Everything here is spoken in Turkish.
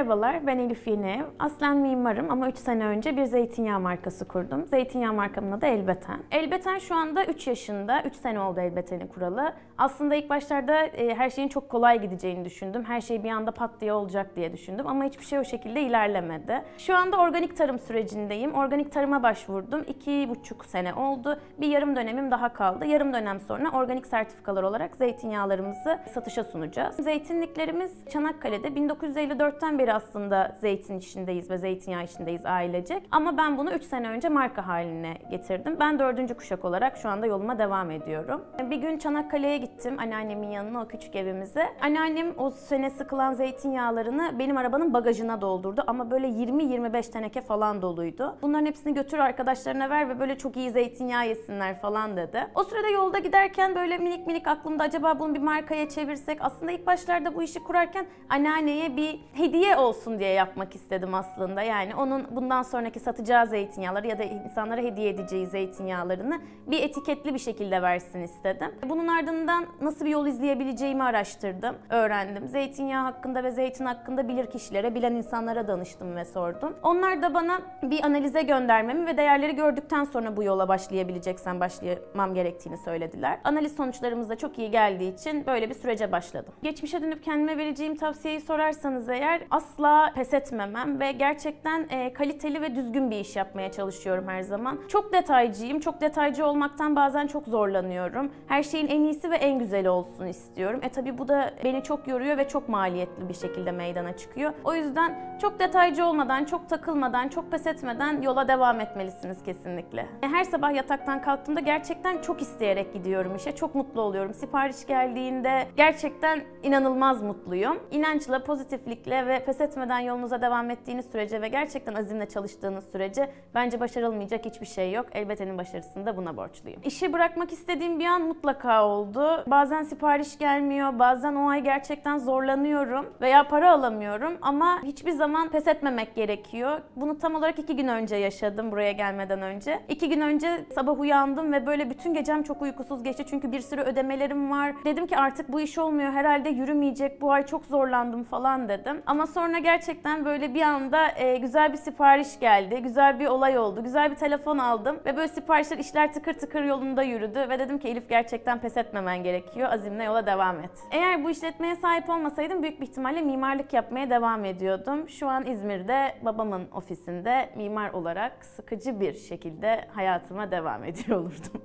Merhabalar, ben Elif Yenev. Aslen mimarım ama 3 sene önce bir zeytinyağı markası kurdum. Zeytinyağı markamın adı Elbeten. Elbeten şu anda 3 yaşında, 3 sene oldu Elbeten'i kuralı. Aslında ilk başlarda her şeyin çok kolay gideceğini düşündüm. Her şey bir anda pat diye olacak diye düşündüm ama hiçbir şey o şekilde ilerlemedi. Şu anda organik tarım sürecindeyim. Organik tarıma başvurdum. 2,5 sene oldu. Bir yarım dönemim daha kaldı. Yarım dönem sonra organik sertifikalar olarak zeytinyağlarımızı satışa sunacağız. Zeytinliklerimiz Çanakkale'de 1954'ten beri aslında zeytin işindeyiz ve zeytinyağı işindeyiz ailecek. Ama ben bunu 3 sene önce marka haline getirdim. Ben 4. kuşak olarak şu anda yoluma devam ediyorum. Bir gün Çanakkale'ye gittim anneannemin yanına, o küçük evimize. Anneannem o sene sıkılan zeytinyağlarını benim arabanın bagajına doldurdu ama böyle 20-25 teneke falan doluydu. Bunların hepsini götür arkadaşlarına ver ve böyle çok iyi zeytinyağı yesinler falan dedi. O sırada yolda giderken böyle minik minik aklımda acaba bunu bir markaya çevirsek, aslında ilk başlarda bu işi kurarken anneanneye bir hediye olsun diye yapmak istedim aslında. Yani onun bundan sonraki satacağı zeytinyağları ya da insanlara hediye edeceği zeytinyağlarını bir etiketli bir şekilde versin istedim. Bunun ardından nasıl bir yol izleyebileceğimi araştırdım, öğrendim. Zeytinyağı hakkında ve zeytin hakkında bilir kişilere, bilen insanlara danıştım ve sordum. Onlar da bana bir analize göndermemi ve değerleri gördükten sonra bu yola başlayabileceksen başlamam gerektiğini söylediler. Analiz sonuçlarımız da çok iyi geldiği için böyle bir sürece başladım. Geçmişe dönüp kendime vereceğim tavsiyeyi sorarsanız eğer, asla pes etmemem ve gerçekten kaliteli ve düzgün bir iş yapmaya çalışıyorum her zaman. Çok detaycıyım. Çok detaycı olmaktan bazen çok zorlanıyorum. Her şeyin en iyisi ve en güzeli olsun istiyorum. Tabii bu da beni çok yoruyor ve çok maliyetli bir şekilde meydana çıkıyor. O yüzden çok detaycı olmadan, çok takılmadan, çok pes etmeden yola devam etmelisiniz kesinlikle. Her sabah yataktan kalktığımda gerçekten çok isteyerek gidiyorum işe. Çok mutlu oluyorum. Sipariş geldiğinde gerçekten inanılmaz mutluyum. İnançla, pozitiflikle ve pes etmeden yolunuza devam ettiğiniz sürece ve gerçekten azimle çalıştığınız sürece bence başarılmayacak hiçbir şey yok. Elbeten'in başarısını da buna borçluyum. İşi bırakmak istediğim bir an mutlaka oldu. Bazen sipariş gelmiyor, bazen o ay gerçekten zorlanıyorum veya para alamıyorum ama hiçbir zaman pes etmemek gerekiyor. Bunu tam olarak 2 gün önce yaşadım buraya gelmeden önce. 2 gün önce sabah uyandım ve böyle bütün gecem çok uykusuz geçti çünkü bir sürü ödemelerim var. Dedim ki artık bu iş olmuyor, herhalde yürümeyecek, bu ay çok zorlandım falan dedim. Ama sonra gerçekten böyle bir anda güzel bir sipariş geldi, güzel bir olay oldu, güzel bir telefon aldım ve böyle siparişler, işler tıkır tıkır yolunda yürüdü ve dedim ki Elif, gerçekten pes etmemen gerekiyor, azimle yola devam et. Eğer bu işletmeye sahip olmasaydım büyük bir ihtimalle mimarlık yapmaya devam ediyordum. Şu an İzmir'de babamın ofisinde mimar olarak sıkıcı bir şekilde hayatıma devam ediyor olurdum.